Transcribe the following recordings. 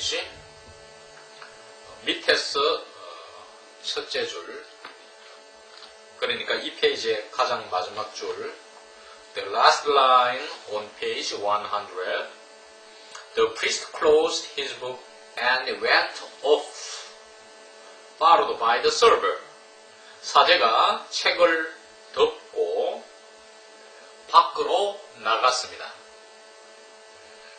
페이지 밑에서 첫째 줄, 그러니까 이 페이지의 가장 마지막 줄, the last line on page 100. The priest closed his book and went off, followed by the server. 사제가 책을 덮고 밖으로 나갔습니다.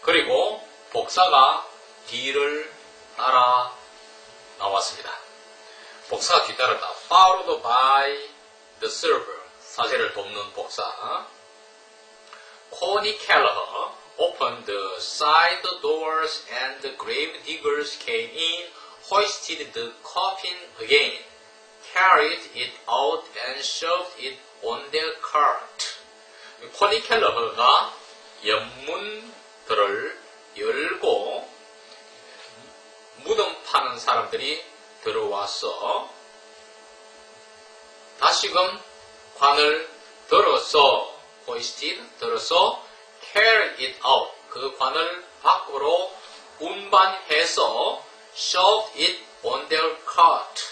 그리고 복사가 뒤를 따라 나왔습니다. 복사가 뒤따랐다. Followed by the server. 사제를 돕는 복사. Connie Kelleher opened the side doors and the grave diggers came in, hoisted the coffin again, carried it out and shoved it on their cart. 코니 켈러허가 옆문들을 열고 무덤 파는 사람들이 들어와서 다시금 관을 들어서 hoisted, 들어서 carried it out, 그 관을 밖으로 운반해서 shoved it on their cart,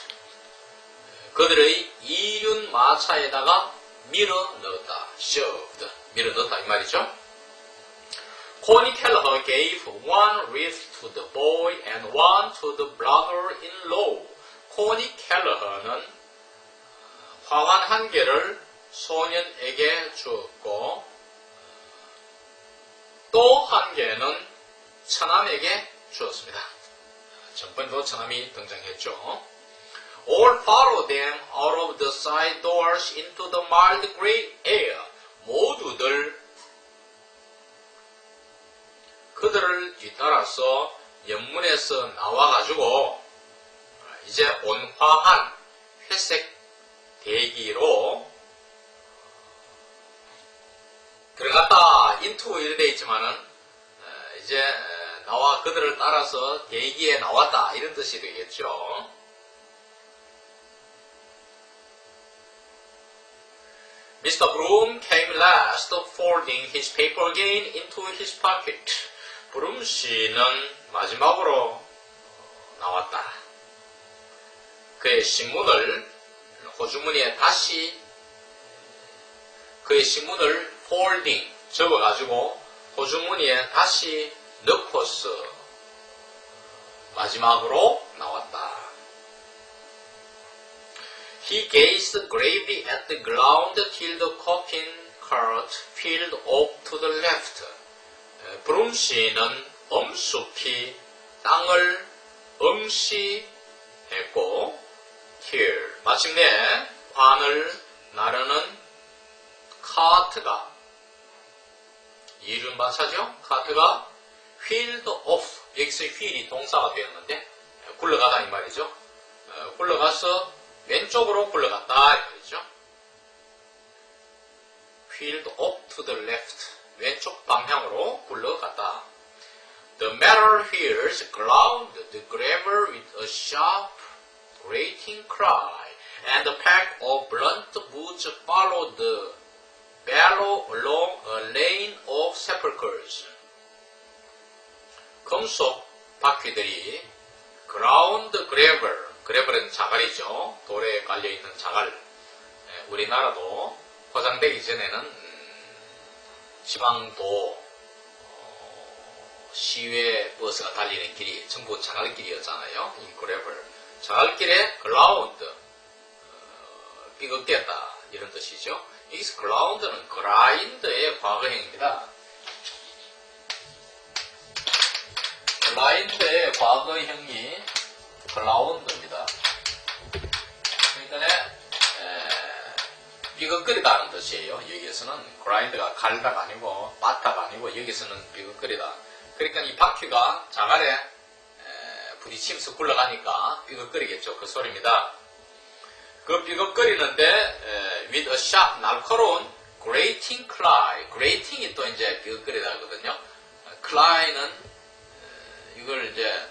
그들의 이륜 마차에다가 밀어 넣었다. shoved, 밀어 넣었다 이 말이죠. Connie Kelleher gave one wreath to the boy and one to the brother-in-law. Connie Kelleher는 화관 한 개를 소년에게 주었고 또 한 개는 처남에게 주었습니다. 전번에도 처남이 등장했죠. All followed them out of the side doors into the mild gray air. 모두들 그들을 뒤따라서 옆문에서 나와가지고 이제 온화한 회색 대기로 들어갔다. into 이렇게 되어 있지만은 이제 나와 그들을 따라서 대기에 나왔다 이런 뜻이 되겠죠. Mr. Broom came last, folding his paper again into his pocket. 브룸 씨는 마지막으로 나왔다. 그의 신문을 호주머니에 다시 그의 신문을 folding 접어가지고 호주머니에 다시 넣고서 마지막으로 나왔다. He gazed gravely at the ground till the coffin cart filled off to the left. 브룸 씨는 엄숙히 땅을 응시했고 till 마침내 관을 나르는 카트가 이륜마차죠. 카트가 wheeled off, 여기서 wheel이 동사가 되었는데 굴러가다 이 말이죠. 굴러가서 왼쪽으로 굴러갔다 이 말이죠. wheeled off to the left, 왼쪽 방향으로 굴러갔다. The metal wheels ground the gravel with a sharp, grating cry, and a pack of blunt boots followed the bellow along a lane of sepulchres. 금속 바퀴들이 ground gravel, gravel은 자갈이죠. 돌에 깔려있는 자갈. 우리나라도 포장되기 전에는 지방도 시외 버스가 달리는 길이 전부 자갈길이었잖아요. 이 그래블. 자갈길에 ground, 삐걱댔다 이런 뜻이죠. 여기서 ground는 grind의 과거형입니다. grind의 과거형이 ground입니다. 그러니까 삐걱거리다는 뜻이에요. 여기에서는 grind가 갈다가 아니고 빠타가 아니고 여기서는 삐걱거리다. 그러니까 이 바퀴가 자갈에 부딪히면서 굴러가니까 삐걱거리겠죠. 그 소리입니다. 그 삐걱거리는데 with a sharp, 날카로운 grating cry. grating이 또 이제 삐걱거리다 하거든요. cry는 이걸 이제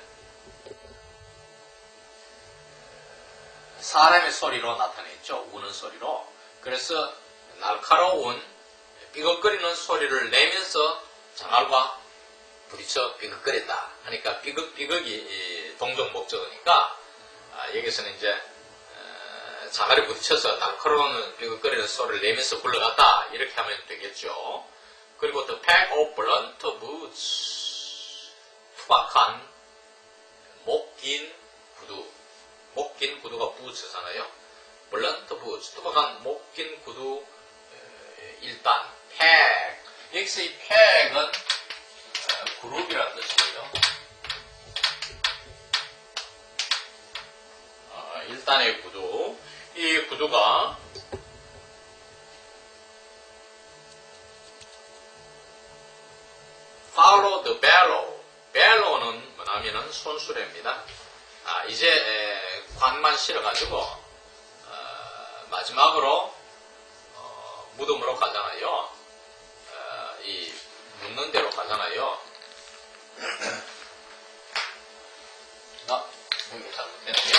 사람의 소리로 나타냈죠. 우는 소리로. 그래서 날카로운 삐걱거리는 소리를 내면서 자갈과 부딪혀 삐걱거린다 하니까 삐걱삐걱이 동종 목적어니까 여기서는 이제 자갈에 부딪혀서 날카로운 삐걱거리는 소리를 내면서 굴러갔다 이렇게 하면 되겠죠. 그리고 the pack of blunt boots 투박한 목 긴 구두, 목 긴 구두가 부츠잖아요. blunt boots 투박한 목 긴 구두. 일단 pack, 여기서 이 pack은 그룹이라는 뜻이에요. 일단의 구두, 이 구두가 follow the barrow, barrow는 뭐냐면은 손수레입니다. 이제 관만 실어가지고 마지막으로 무덤으로 가잖아요. 이 묻는 대로 가잖아요. 여기 잘못됐네요.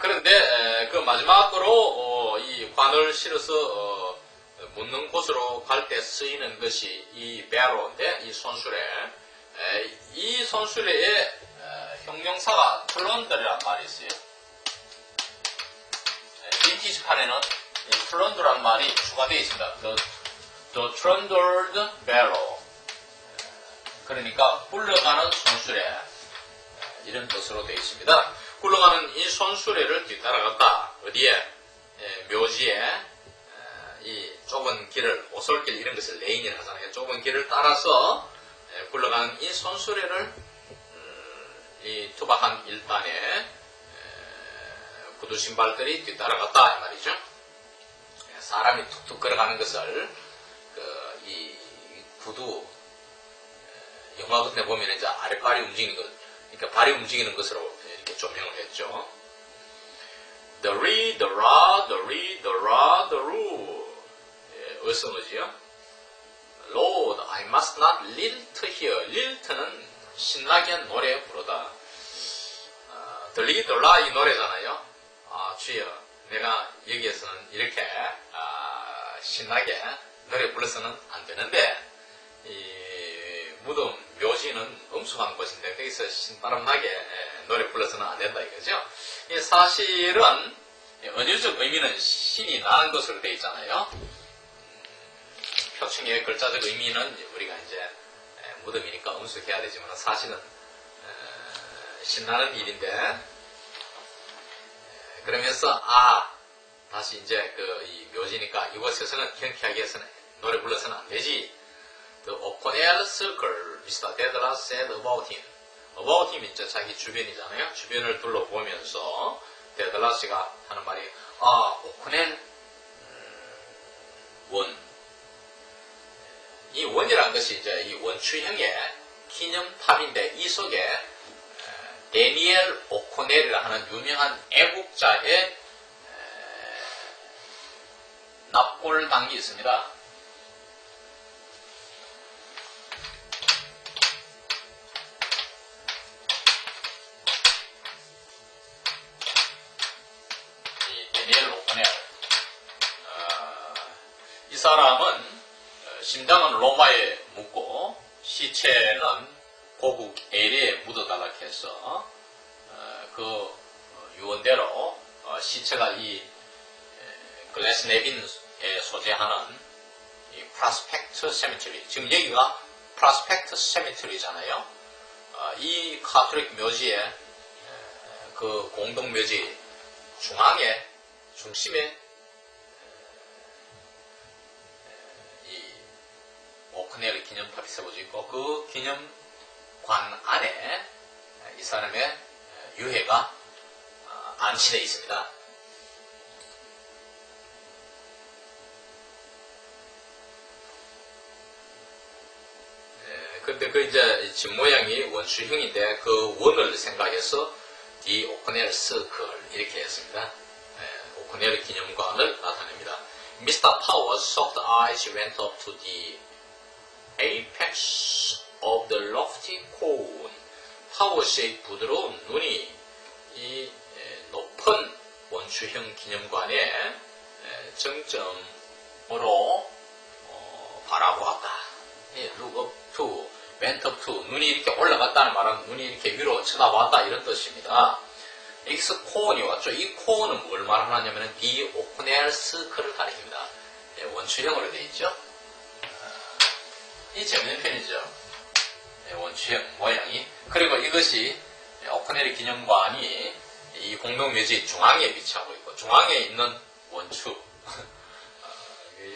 그런데 그 마지막으로 이 관을 실어서 묻는 곳으로 갈 때 쓰이는 것이 이 배로인데 이 손수레. 이 손수레에 형용사가 플런더라는 말이 있어요. 빈티지판에는 플런더라는 말이 추가되어 있습니다. The trundled barrel. 그러니까 굴러가는 손수레 이런 뜻으로 되어 있습니다. 굴러가는 이 손수레를 뒤따라갔다. 어디에? 묘지에 이 좁은 길을, 오솔길 이런 것을 레인이라고 하잖아요. 좁은 길을 따라서 굴러가는 이 손수레를 이 투박한 일단에 구두 신발들이 뒤따라갔다 이 말이죠. 사람이 툭툭 걸어가는 것을 이 구두 영화 같은 데 보면 이제 아랫발이 움직이는 것, 그러니까 발이 움직이는 것으로 이렇게 조명을 했죠. The re, the ra, the re, the ra, the ru. 어성어지요. Lord, I must not lilt here. lilt는 신나게 노래 부르다. The re, the ra 이 노래잖아요. 주여, 내가 여기에서는 이렇게 신나게 노래 불러서는 안 되는데 이 무덤 묘지는 엄숙한 곳인데 거기서 신바람나게 노래 불러서는 안 된다 이거죠. 사실은 은유적 의미는 신이 나는 것으로 되어 있잖아요. 표충의 글자적 의미는 우리가 이제 무덤이니까 엄숙해야 되지만 사실은 신나는 일인데 그러면서 다시 이제 이 묘지니까 이곳에서는 경쾌하게 해서는 노래 불러서는 안 되지. The O'Connell Circle, Mr. Dedalus said about him. About him 이제 자기 주변이잖아요. 주변을 둘러보면서 데달라스가 하는 말이 오코넬 원. 이 원이라는 것이 이제 이 원추형의 기념탑인데 이 속에 데니엘 오코넬이라 하는 유명한 애국자의 납골당이 있습니다. 이 데니엘 오코넬. 이 사람은 심장은 로마에 묻고 시체는 고국 LA에 묻어달라 해서 그 유언대로 시체가 이 글래스네빈에 소재하는 이 프로스펙트 세미터리, 지금 여기가 프로스펙트 세미터리잖아요. 이 카톨릭 묘지에 그 공동 묘지 중앙에 중심에 이 오크넬 기념탑이 세워져 있고 그 기념관 안에 이 사람의 유해가 안치되어 있습니다. 근데 그 이제 집 모양이 원수형인데 그 원을 생각해서 The O'Connell Circle 이렇게 했습니다. 오코넬 기념관을 나타냅니다. Mr. Power's soft eyes went up to the apex of the lofty cone. 파워스의 부드러운 눈이 이 높은 원추형 기념관의 정점 바라보았다. look up to, went up to, 눈이 이렇게 올라갔다는 말은 눈이 이렇게 위로 쳐다봤다 이런 뜻입니다. 여기서 코온이 왔죠. 이 코온은 뭘 말하냐면 디 오크넬스크를 가리킵니다. 원추형으로 되어 있죠. 이 재밌는 편이죠. 원추형 모양이. 그리고 이것이 오크넬 기념관이 이 공동묘지 중앙에 위치하고 있고 중앙에 있는 원추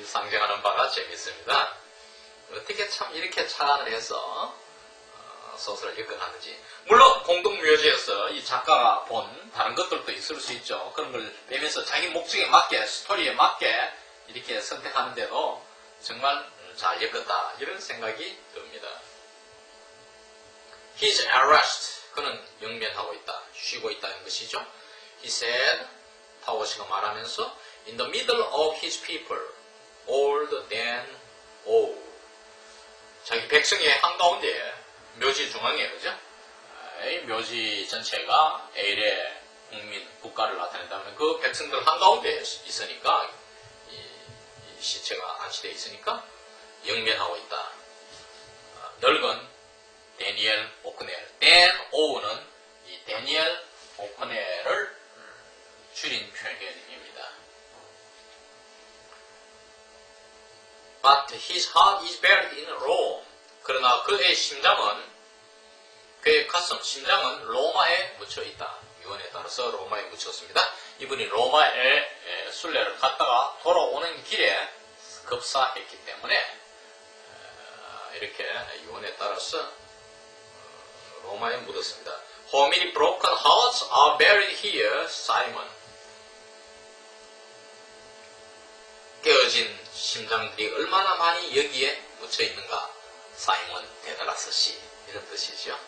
상징하는 바가 재밌습니다. 어떻게 참 이렇게 착안을 해서 소설을 읽어가는지. 물론 공동묘지에서 이 작가가 본 다른 것들도 있을 수 있죠. 그런 걸 빼면서 자기 목적에 맞게, 스토리에 맞게 이렇게 선택하는데도 정말 잘 읽었다 이런 생각이 듭니다. His arrest, 그는 영면하고 있다, 쉬고 있다는 것이죠. He said, 파워시가 말하면서 In the middle of his people, old than old. 자기 백성의 한가운데 묘지 중앙에, 그죠? 이 묘지 전체가 A의 국민, 국가를 나타낸다면 그 백성들 한가운데 있으니까 이 시체가 안치되어 있으니까 영면하고 있다. 늙은 데니엘 오크넬, 댄 오우는 이 데니엘 오크넬을 줄인 표현입니다. But his heart is buried in Rome. 그러나 그의 심장은, 그의 가슴, 심장은 로마에 묻혀 있다. 유언에 따라서 로마에 묻혔습니다. 이분이 로마에 순례를 갔다가 돌아오는 길에 급사했기 때문에 이렇게 유언에 따라서 로마에 묻었습니다. How many broken hearts are buried here, Simon? 깨어진 심장들이 얼마나 많이 여기에 묻혀 있는가, 사이먼 데달라스 씨, 이런 뜻이죠.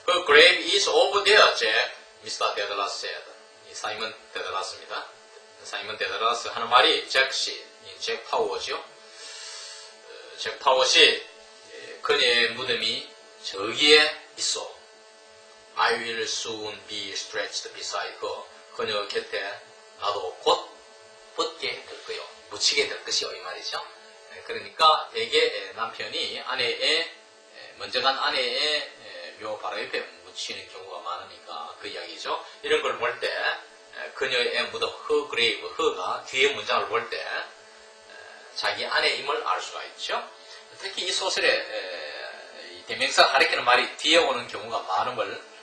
그 grave is over there, Jack, Mr. Dedalus said. 이 사이먼 데달라스입니다. 사이먼 데달라스 하는 말이 잭 씨, 잭 파워죠. 잭 파워시, 그녀의 무덤이 저기에 있어. I will soon be stretched beside her. 그녀 곁에 나도 곧 붙게 될 거요. 묻히게 될 것이요. 이 말이죠. 그러니까 대개 남편이 아내의, 먼저 간 아내의 묘 바로 옆에 묻히는 경우가 많으니까 그 이야기죠. 이런 걸 볼 때, 그녀의 무덤, her grave, her가 뒤에 문장을 볼 때, 자기 아내임을 알 수가 있죠. 특히 이 소설에 대명사 가리키는 말이 뒤에 오는 경우가 많은 걸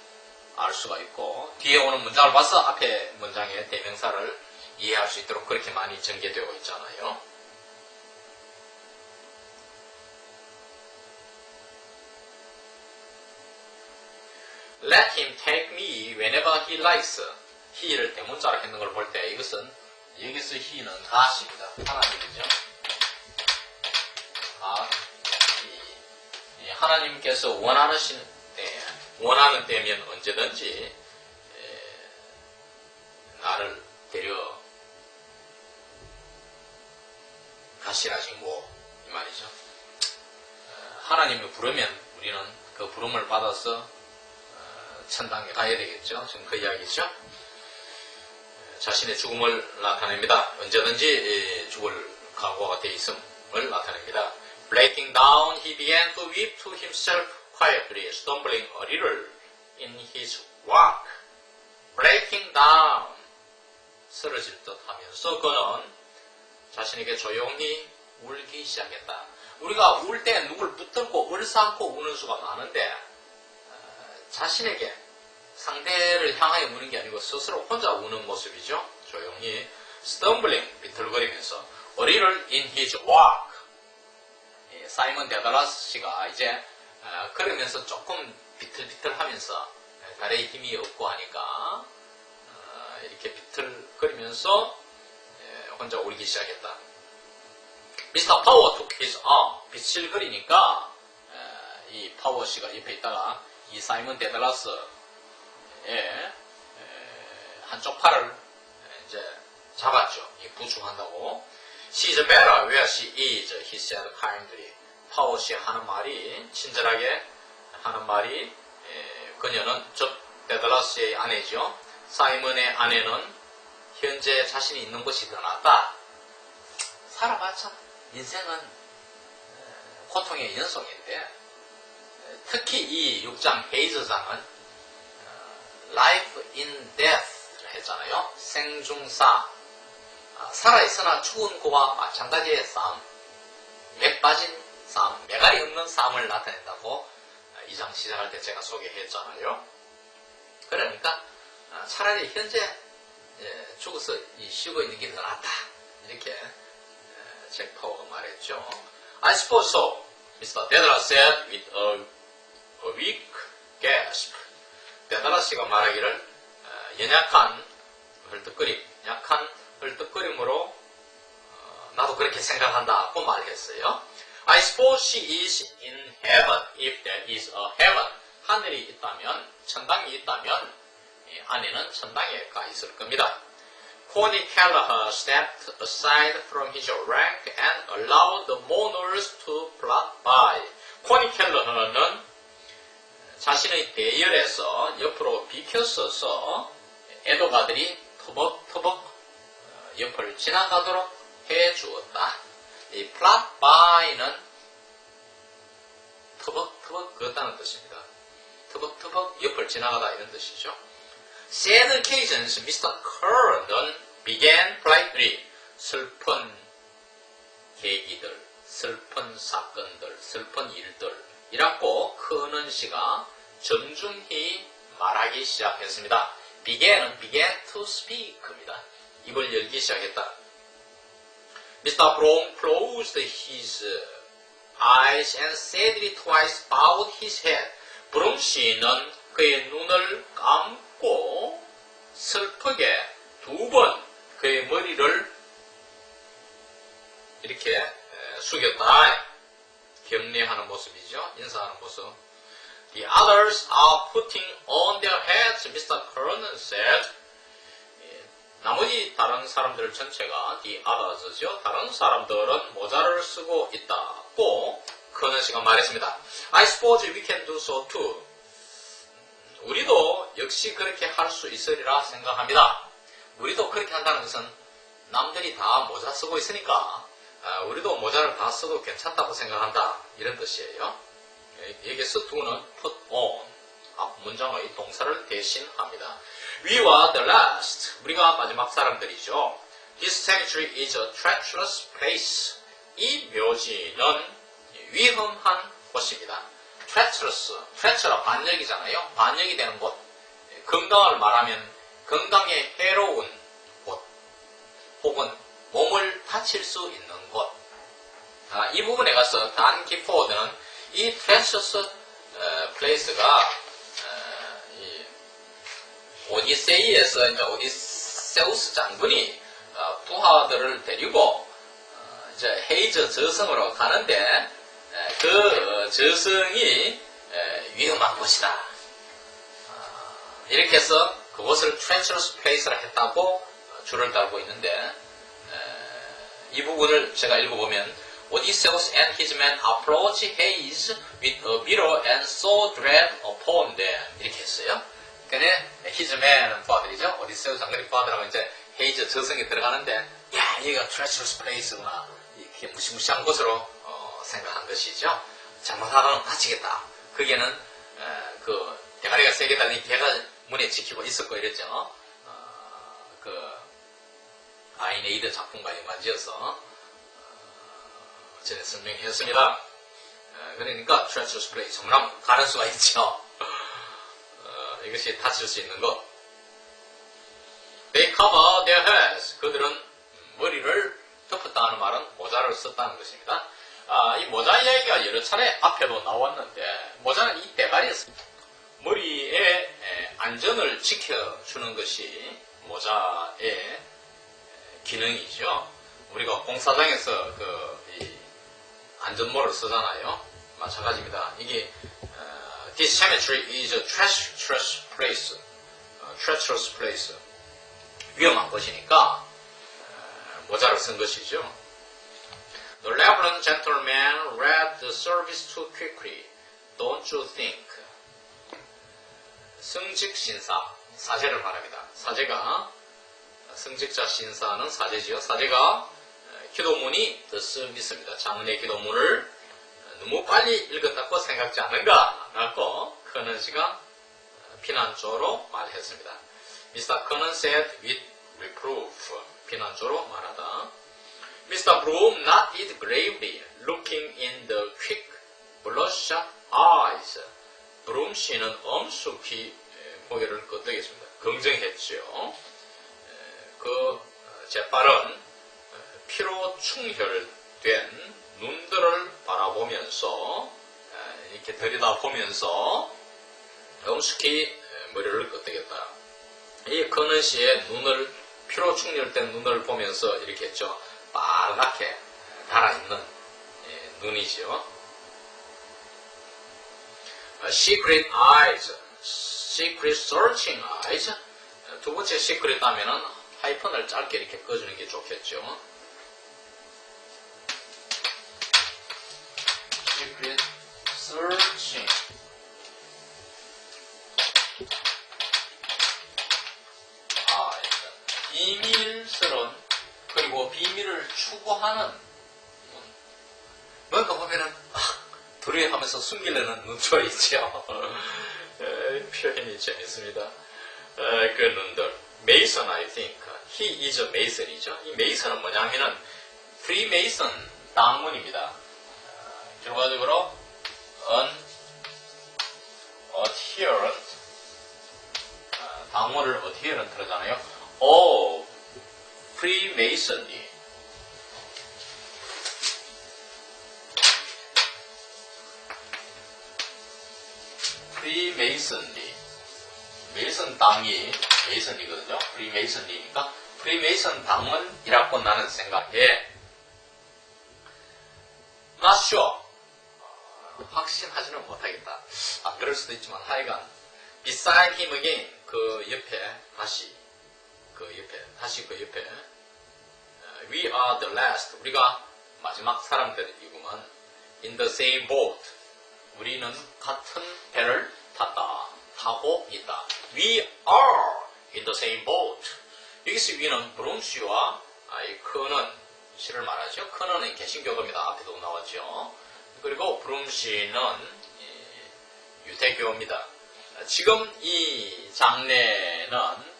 알 수가 있고, 뒤에 오는 문장을 봐서 앞에 문장의 대명사를 이해할 수 있도록 그렇게 많이 전개되고 있잖아요. Let him take me whenever he likes. he를 대문자로 했는 걸 볼 때 이것은, 여기서 he는 가십니다. 하나님이죠. 하나님께서 원하는 때면 언제든지 나를 데려 가시라신 고, 이 말이죠. 하나님이 부르면 우리는 그 부름을 받아서 천당에 가야 되겠죠. 지금 그 이야기죠. 자신의 죽음을 나타냅니다. 언제든지 죽을 각오가 되어 있음을 나타냅니다. Breaking down, he began to weep to himself quietly, stumbling a little in his walk. Breaking down, 쓰러질 듯 하면서 그는 자신에게 조용히 울기 시작했다. 우리가 울 때 누굴 붙들고 얼싸안고 우는 수가 많은데, 자신에게, 상대를 향하여 우는 게 아니고 스스로 혼자 우는 모습이죠. 조용히 stumbling, 비틀거리면서 a little in his walk. 사이먼 데달라스 씨가 이제 걸으면서 조금 비틀비틀하면서 다리에 힘이 없고 하니까 이렇게 비틀거리면서 혼자 울기 시작했다. 미스터 파워 took his arm. 비틀거리니까 이 파워 씨가 옆에 있다가 이 사이먼 데달라스의 한쪽 팔을 이제 잡았죠. 부축한다고. She's better where she is, he said kindly. 파워 씨 하는 말이, 친절하게 하는 말이, 그녀는, 즉 데달라스의 아내죠. 사이먼의 아내는 현재 자신이 있는 곳이 더 낫다. 살아봤자 인생은 고통의 연속인데 특히 이 6장 헤이즈장은 Life in Death를 했잖아요. 생중사, 살아있으나 죽은 그와 마찬가지의 싸움, 맥 빠진 싸움, 매갈이 없는 싸움을 나타낸다고 2장 시작할 때 제가 소개했잖아요. 그러니까 차라리 현재 죽어서 쉬고 있는 게 더 낫다, 이렇게 잭 파워가 말했죠. I suppose so, Mr. Dedalus said with a weak gasp. 데달라스가 말하기를 연약한 헐떡거림, 약한 헐떡거림으로 나도 그렇게 생각한다고 말했어요. I suppose she is in heaven if there is a heaven. 하늘이 있다면, 천당이 있다면 안에는 천당에 가 있을 겁니다. Connie Kelleher stepped aside from his rank and allowed the mourners to float by. 코니 켈러는 자신의 대열에서 옆으로 비켜서서 애도가들이 터벅터벅 옆을 지나가도록 해주었다. 이 float by는 터벅터벅 걷다는 뜻입니다. 터벅터벅 옆을 지나가다 이런 뜻이죠. Sad occasions, Mr. Curran began politely. 슬픈 계기들, 슬픈 사건들, 슬픈 일들이라고 크는 씨가 점중히 말하기 시작했습니다. began to speak입니다. 입을 열기 시작했다. Mr. Brown closed his eyes and sadly twice bowed his head. 브롬 씨는 그의 눈을 감고 슬프게 두 번 그의 머리를 이렇게 숙였다. 격려하는 모습이죠. 인사하는 모습. The others are putting on their hats, Mr. Curran said. 나머지 다른 사람들 전체가 the others죠. 다른 사람들은 모자를 쓰고 있다고 커넌 씨가 말했습니다. I suppose we can do so too. 우리도 역시 그렇게 할 수 있으리라 생각합니다. 우리도 그렇게 한다는 것은 남들이 다 모자 쓰고 있으니까 우리도 모자를 다 써도 괜찮다고 생각한다, 이런 뜻이에요. 여기서 do는 put on, 앞 문장의 동사를 대신합니다. We were the last. 우리가 마지막 사람들이죠. This cemetery is a treacherous place. 이 묘지는 위험한 곳입니다. treacherous, treacher가 반역이잖아요. 반역이 되는 곳. 건강을 말하면 건강에 해로운 곳, 혹은 몸을 다칠 수 있는 곳. 이 부분에 가서 단 기포드는 이 treacherous place가 오디세이에서 이제 오디세우스 장군이 부하들을 데리고 이제 헤이즈 저승으로 가는데 그 저승이 위험한 곳이다. 이렇게 해서 그곳을 treacherous place라 했다고 줄을 달고 있는데 이 부분을 제가 읽어보면 Odysseus and his men approach Hades with a mirror and saw dread upon them. 이렇게 했어요. 그러니까 his men은 부하들이죠. 오디세우스 장군의 부하들하고 이제 헤이즈 저승에 들어가는데 야, 여기가 treacherous place구나. 이렇게 무시무시한 곳으로 생각한 것이죠. 잘못하면 다치겠다. 거기에는 그 대가리가 세게 달린 개가 문에 지키고 있었고 이랬죠. 그 아이네이드 작품과 연관지어서 전에 설명했습니다. 그러니까 treacherous place, 정말 가는 수가 있죠. 이것이 다칠 수 있는 것. They cover their heads. 그들은 머리를 덮었다는 말은 모자를 썼다는 것입니다. 이 모자 이야기가 여러 차례 앞에도 나왔는데 모자는 이 대가리에서 머리의 안전을 지켜주는 것이 모자의 기능이죠. 우리가 공사장에서 이 안전모를 쓰잖아요. 마찬가지입니다. 이게 This cemetery is a treacherous place. treacherous place. 위험한 곳이니까 모자를 쓴 것이죠. The reverend gentleman read the service too quickly. Don't you think? 승직 신사, 사제를 말합니다. 사제가, 승직자 신사는 사제지요. 사제가 기도문이 the service입니다. 장례 기도문을 너무 빨리 읽었다고 생각지 않은가? 라고 커넌 씨가 비난조로 말했습니다. Mr. Conan said with reproof. 비난조로 말하다. Mr. Broom nodded gravely, looking in the quick, bloodshot eyes. 브룸 씨는 엄숙히 고개를 끄덕였습니다. 긍정했죠. 그 재빠른 피로 충혈된 눈들을 바라보면서 이렇게 들여다보면서 엄숙히 머리를 끄덕였다. 이 커넌 씨의 눈을 피로 충혈된 눈을 보면서 이렇게 했죠. 빨갛게 달아있는 눈이죠. Secret eyes, secret searching eyes. 두 번째 secret 하면은 하이픈을 짧게 이렇게 꺼주는 게 좋겠죠. Secret searching. 비밀스러운 그리고 비밀을 추구하는 뭔가 보면은 두려워하면서 숨기려는 눈초 있죠. 표현이 재밌습니다. 그 눈들 메이슨 I think he is a mason이죠. 이 메이슨은 뭐냐면은 프리메이슨 당문입니다. 결과적으로 adherent 당문을 adherent 하잖아요. 프리메이슨리 프리메이슨리 메이슨 당이 메이슨이거든요. 프리메이슨리니까 프리메이슨 당문이라고 나는 생각해. Not sure. 확신하지는 못하겠다. 그럴 수도 있지만 하여간 beside him again 그 옆에 다시 그 옆에 we are the last 우리가 마지막 사람들이구만. in the same boat 우리는 같은 배를 타고 있다. We are in the same boat. 여기서 we는 브룸 씨와 커넌 씨를 말하죠. 커넌은 개신교입니다. 앞에도 나왔죠. 그리고 브룸 씨는 유대교입니다. 지금 이 장례는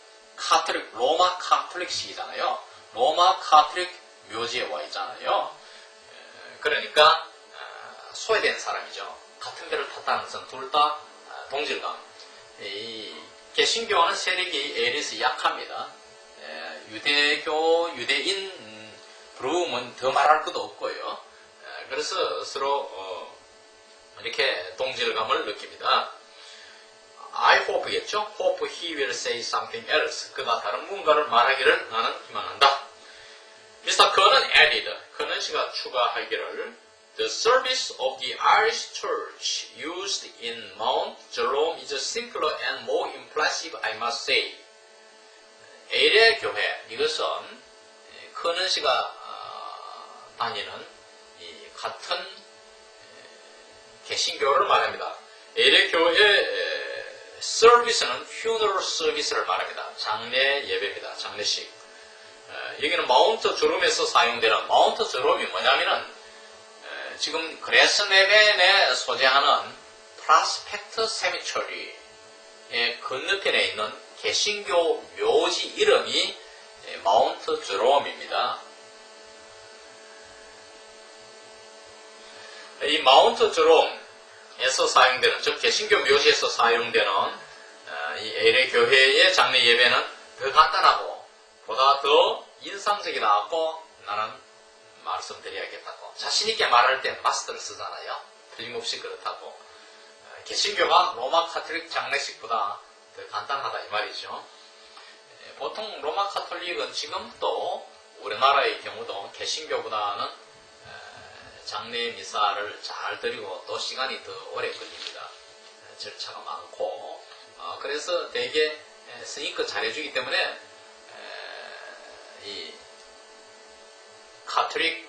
로마 카톨릭식이잖아요. 로마 카톨릭 묘지에 와 있잖아요. 그러니까 소외된 사람이죠. 같은 배를 탔다는 것은 둘 다 동질감. 이 개신교와는 세력이 에리스 약합니다. 유대인 브룸은 더 말할 것도 없고요. 그래서 서로 이렇게 동질감을 느낍니다. I hope겠죠? Hope he will say something else. 그가 다른 무언가를 말하기를 나는 희망한다. Mr. Conan added. 커넌 씨가 추가하기를 The service of the Irish Church used in Mount Jerome is simpler and more impressive, I must say. 에일의 교회, 이것은 커넌 씨가 다니는 같은 개신교를 말합니다. 에일의 교회 서비스는 funeral service를 말합니다. 장례 예배입니다. 장례식. 여기는 마운트 제롬에서 사용되는 마운트 제롬이 뭐냐면은 지금 그레스네벤에 소재하는 프라스펙트 세미처리의 건너편에 있는 개신교 묘지 이름이 마운트 제롬입니다. 이 마운트 제롬에서 사용되는, 즉 개신교 묘지에서 사용되는 이 에일의 교회의 장례 예배는 더 간단하고 보다 더 인상적이라고 나는 말씀드려야겠다고. 자신있게 말할 때 마스터를 쓰잖아요. 틀림없이 그렇다고. 개신교가 로마 카톨릭 장례식보다 더 간단하다 이 말이죠. 보통 로마 카톨릭은 지금도 우리나라의 경우도 개신교보다는 장례 미사를 잘 드리고 또 시간이 더 오래 걸립니다. 절차가 많고 그래서 되게 스니커 잘해주기 때문에 이 카톨릭을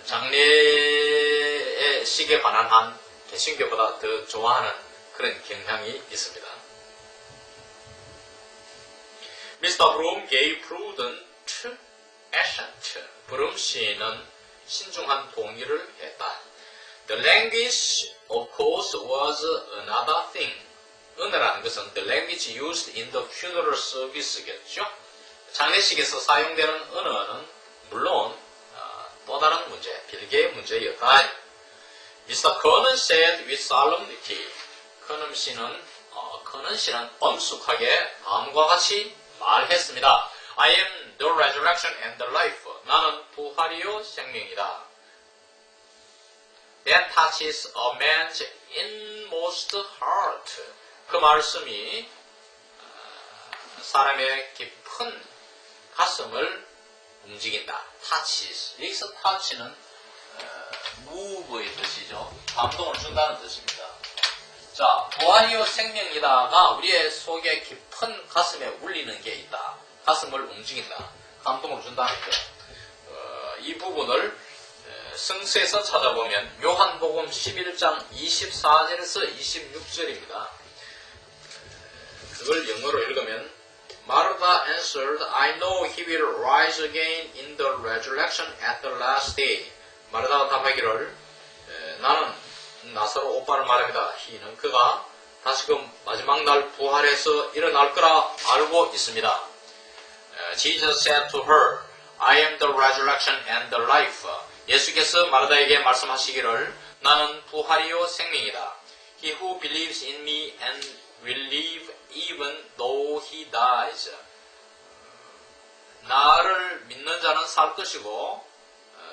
장례의 식에 관한 한 개신교보다 더 좋아하는 그런 경향이 있습니다. Mr. Broom gave prudent assent. 브룸씨는 신중한 동의를 했다. The language, of course, was another thing. 은어라는 것은 the language used in the funeral service겠죠. 장례식에서 사용되는 언어는 물론 또 다른 문제, 별개의 문제였다. Mr. Conan said with solemnity. 커넌 씨는 엄숙하게 다음과 같이 말했습니다. I am the resurrection and the life. 나는 부활이요 생명이다. That touches a man's inmost heart. 그 말씀이 사람의 깊은 가슴을 움직인다. touches. 여기서 touch는 move의 뜻이죠. 감동을 준다는 뜻입니다. 자, 부활이요 생명이다가 우리의 속에 깊은 가슴에 울리는 게 있다. 가슴을 움직인다. 감동을 준다는 것. 이 부분을 성서에서 찾아보면 요한복음 11장 24절에서 26절입니다. 그걸 영어로 읽으면 Martha answered, I know he will rise again in the resurrection at the last day. 마르다가 답하기를 나는 나사로 오빠를 말합니다. he는 그가 다시금 마지막 날 부활해서 일어날 거라 알고 있습니다. Jesus said to her, I am the resurrection and the life. 예수께서 마르다에게 말씀하시기를 나는 부활이요 생명이다. He who believes in me and will live even though he dies. 나를 믿는 자는 살 것이고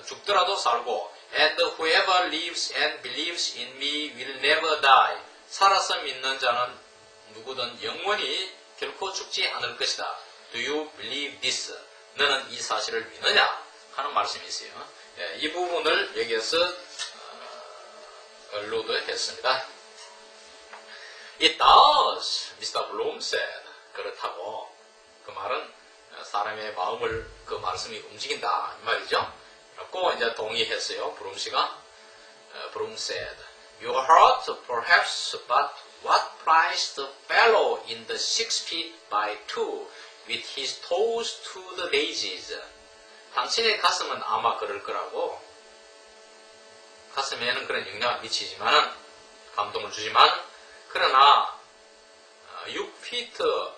죽더라도 살고 and whoever lives and believes in me will never die. 살아서 믿는 자는 누구든 영원히 결코 죽지 않을 것이다. Do you believe this? 너는 이 사실을 믿느냐? 하는 말씀이 있어요. 이 부분을 여기에서 언로드했습니다. It does, Mr. Bloom said. 그렇다고 그 말은 사람의 마음을 그 말씀이 움직인다 이 말이죠. 그렇고 이제 동의했어요. 브룸씨가 Bloom said, Your heart perhaps, but what price the fellow in the 6 feet by 2 with his toes to the daisies. 당신의 가슴은 아마 그럴 거라고 가슴에는 그런 영향을 미치지만은 감동을 주지만 그러나 6피트,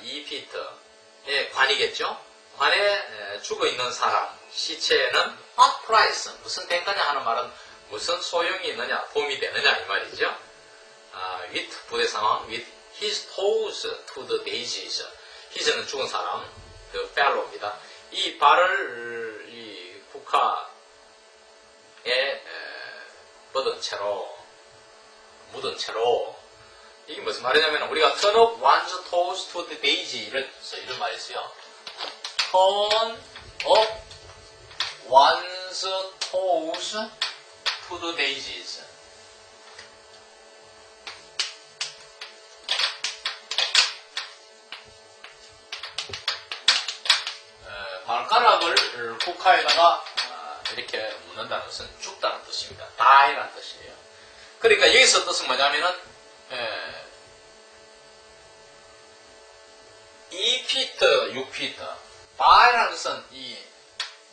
2피트의 관이겠죠. 관에 죽어있는 사람 시체는 what price 무슨 대가냐 하는 말은 무슨 소용이 있느냐 도움이 되느냐 이 말이죠. with 부대상황 with his toes to the daisies. his는 죽은 사람 the fellow입니다. 이 발을 이 국화에 묻은 채로 이게 무슨 말이냐면 우리가 turn up one's toes to the daisy 이런 말이 있어요. turn up one's toes to the daisies. 발가락을 국화에다가 이렇게 묻는다는 것은 죽다는 뜻입니다. die라는 뜻이에요. 그러니까 여기서 뜻은 뭐냐면은 2피트, 6피트. die라는 것은 이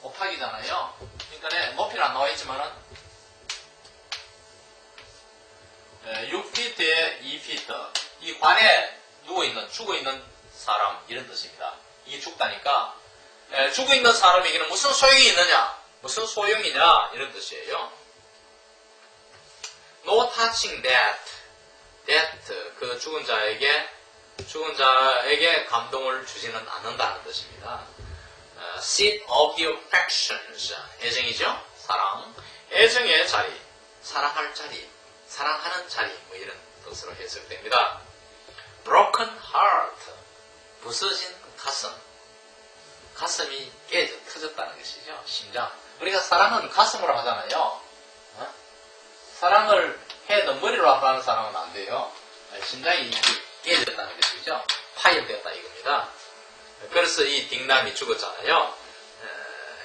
곱하기잖아요. 그러니까 높이는 안 나와 있지만은 6피트에 2피트. 이 관에 누워있는, 죽어있는 사람 이런 뜻입니다. 이게 죽다니까 죽어있는 사람에게는 무슨 소용이 있느냐? 무슨 소용이냐? 이런 뜻이에요. No touching that. 그 죽은 자에게 감동을 주지는 않는다는 뜻입니다. Seat of the affections. 애정이죠? 사랑. 애정의 자리. 사랑할 자리. 사랑하는 자리. 뭐 이런 뜻으로 해석됩니다. Broken heart. 부서진 가슴. 가슴이 터졌다는 것이죠. 심장. 우리가 사랑은 가슴으로 하잖아요. 사랑을 해도 머리로 하는 사랑은 안 돼요. 심장이 깨졌다는 것이죠. 파열됐다 이겁니다. 그래서 이 딩남이 죽었잖아요.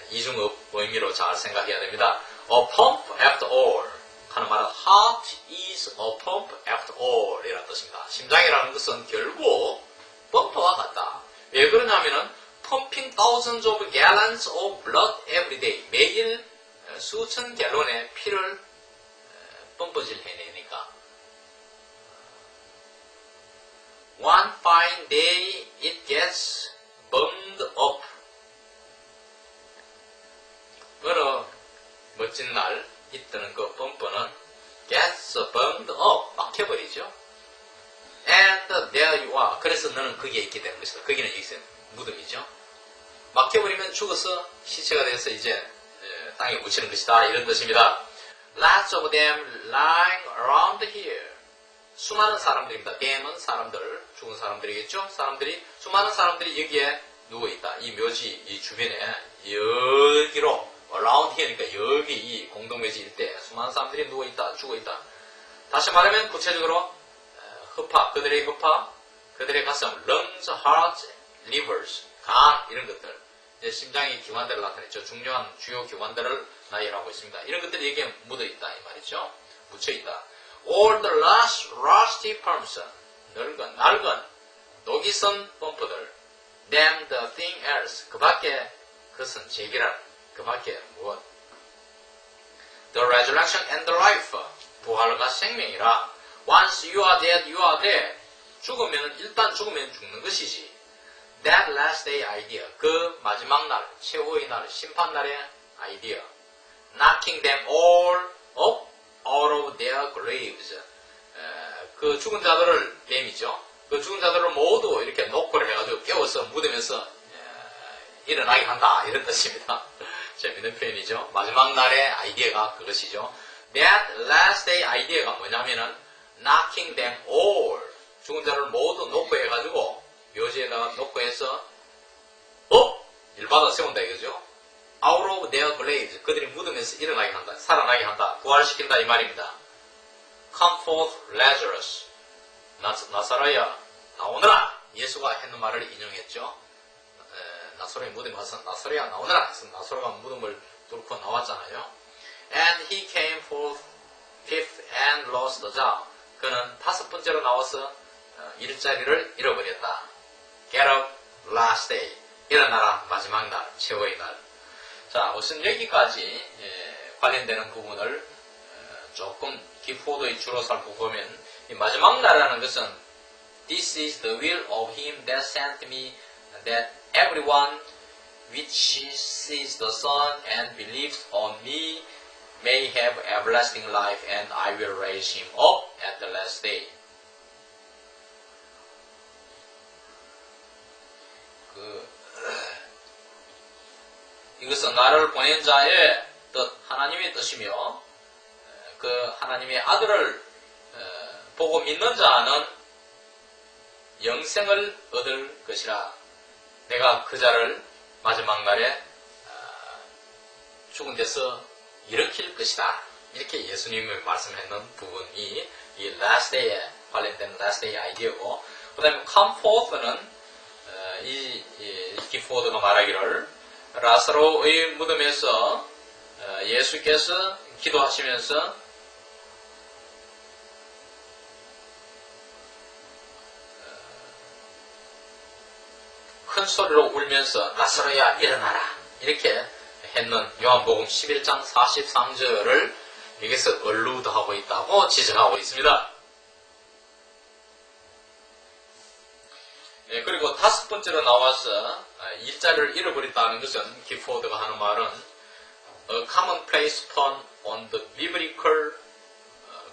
이중업 의미로 잘 생각해야 됩니다. A pump after all 하는 말은 heart is a pump after all 이라는 뜻입니다. 심장이라는 것은 결국 펌프와 같다. 왜 그러냐면은 pumping thousands of gallons of blood every day. 매일 수천 갤론의 피를 펌프질 해내니까. One fine day it gets bunged up. 어느 멋진 날 있던 그 펌프는 gets bunged up. 막혀버리죠. And there you are. 그래서 너는 거기에 있게 되는 것이다. 거기는 여기서 무덤이죠. 막혀버리면 죽어서 시체가 돼서 이제 땅에 묻히는 것이다. 이런 뜻입니다. Lots of them lying around here. 수많은 사람들입니다. them은 사람들, 죽은 사람들이겠죠. 수많은 사람들이 여기에 누워있다. 이 묘지, 이 주변에 여기로 around here니까 여기 이 공동묘지 일대에 수많은 사람들이 누워있다. 죽어있다. 다시 말하면 구체적으로 허파, 그들의 허파, 그들의 가슴, lungs, heart, livers, 간 이런 것들. 이제 심장의 기관들을 나타냈죠. 중요한 주요 기관들을 나열하고 있습니다. 이런 것들이 여기에 묻어있다 이 말이죠. 묻혀있다. All the last rusty pumps, 낡은 녹이 쓴 펌프들. Then the thing else, 그 밖에 그것은 제기란, 그 밖에 무엇? The resurrection and the life, 부활과 생명이라. Once you are dead, you are dead. 일단 죽으면 죽는 것이지. That last day idea, 그 마지막 날, 최후의 날, 심판날의 아이디어. Knocking them all up out of their graves. 그 죽은 자들을, 뱀이죠. 그 죽은 자들을 모두 이렇게 노크를 해가지고 깨워서 묻으면서 일어나게 한다. 이런 뜻입니다. 재밌는 표현이죠. 마지막 날의 아이디어가 그것이죠. That last day 아이디어가 뭐냐면은 knocking them all. 죽은 자를 모두 노크해가지고 묘지에다가 노크해서 일받아 세운다 이거죠. Out of their graves. 그들이 묻으면서 일어나게 한다. 살아나게 한다. 부활시킨다 이 말입니다. Come forth Lazarus. 나사로야 나오너라. 예수가 했는 말을 인용했죠. 나사로의 무덤에 와서 나사로야 나오너라 해서 나사로가 무덤을 뚫고 나왔잖아요. And he came forth fifth and lost the job. 그는 다섯 번째로 나와서 일자리를 잃어버렸다. Get up last day. 일어나라 마지막 날, 최후의 날. 자, 우선 여기까지 관련되는 부분을 조금 기포도의 주로 살펴보면 이 마지막 날이라는 것은 This is the will of him that sent me, that everyone which sees the Son and believes on me may have everlasting life, and I will raise him up at the last day. 이것은 나를 보낸 자의 뜻, 하나님의 뜻이며 그 하나님의 아들을 보고 믿는 자는 영생을 얻을 것이라. 내가 그 자를 마지막 날에 죽은 데서 일으킬 것이다. 이렇게 예수님이 말씀했는 부분이 이 last day에 관련된 last day 아이디어고, 그 다음에 come forth는 이 기포드가 말하기를 라사로의 무덤에서 예수께서 기도하시면서 큰 소리로 울면서 라사로야 일어나라 이렇게 했는 요한복음 11장 43절을 여기서 얼루드하고 있다고 지적하고 있습니다. 그리고 다섯 번째로 나와서 일자리를 잃어버렸다는 것은 기포드가 하는 말은 A commonplace pun on the biblical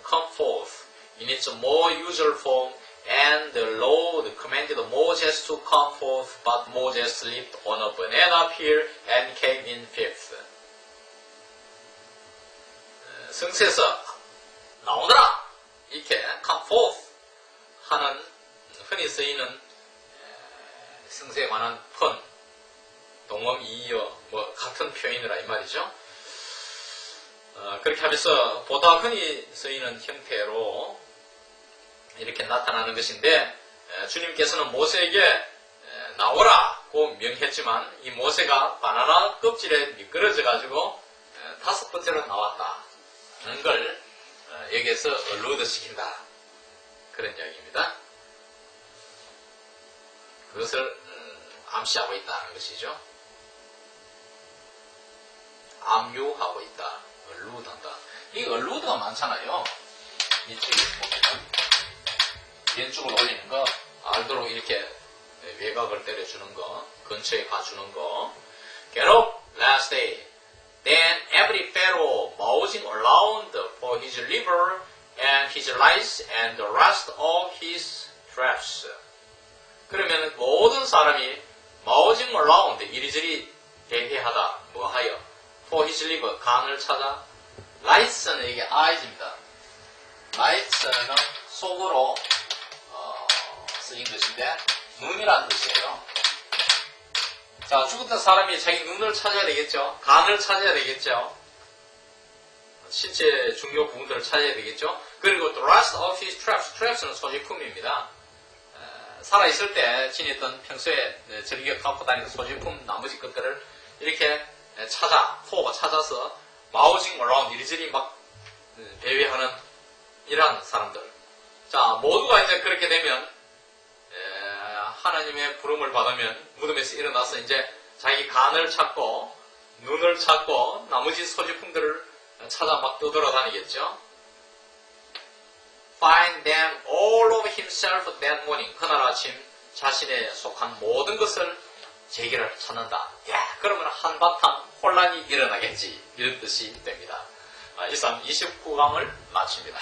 come forth in its more usual form, and the Lord commanded Moses to come forth, but Moses slipped on a banana peel and came in fifth. 성서에서 나오너라 이렇게 come forth 하는 흔히 쓰이는 성서에 관한 펀, 동음, 이어, 같은 표현이라 이 말이죠. 그렇게 하면서 보다 흔히 쓰이는 형태로 이렇게 나타나는 것인데, 주님께서는 모세에게 나오라고 명했지만 이 모세가 바나나 껍질에 미끄러져 가지고 다섯 번째로 나왔다는 걸 여기에서 얼루드 시킨다. 그런 이야기입니다. 그것을 감시하고 있다는 것이죠. 압류하고 있다. allude한다. 이 allude가 많잖아요. 이쪽에 보면 왼쪽을 올리는 거, 알도록 이렇게 외곽을 때려주는 거, 근처에 가주는 거. Get up last day. Then every fellow moseying around for his liver and his lice and the rest of his traps. 그러면 모든 사람이 moseying around, 이리저리 대회하다, 뭐하여? For his liver, 간을 찾아. lice는 이게 eyes입니다. lice는 속으로 쓰인 것인데 눈이라는 뜻이에요. 자, 죽었던 사람이 자기 눈을 찾아야 되겠죠. 간을 찾아야 되겠죠. 신체 중요 부분들을 찾아야 되겠죠. 그리고 the rest of his traps, traps는 소지품입니다. 살아있을 때 지냈던 평소에 즐겨 갖고 다니는 소지품, 나머지 것들을 이렇게 찾아서 마우징 어라운드 이리저리 막 배회하는 이러한 사람들. 자, 모두가 이제 그렇게 되면 하나님의 부름을 받으면 무덤에서 일어나서 이제 자기 간을 찾고 눈을 찾고 나머지 소지품들을 찾아 막 떠돌아다니겠죠. Find them all of himself that morning. 그날 아침 자신에 속한 모든 것을 제기를 찾는다. 야, 그러면 한바탕 혼란이 일어나겠지. 이런 뜻이 됩니다. 이상 29강을 마칩니다.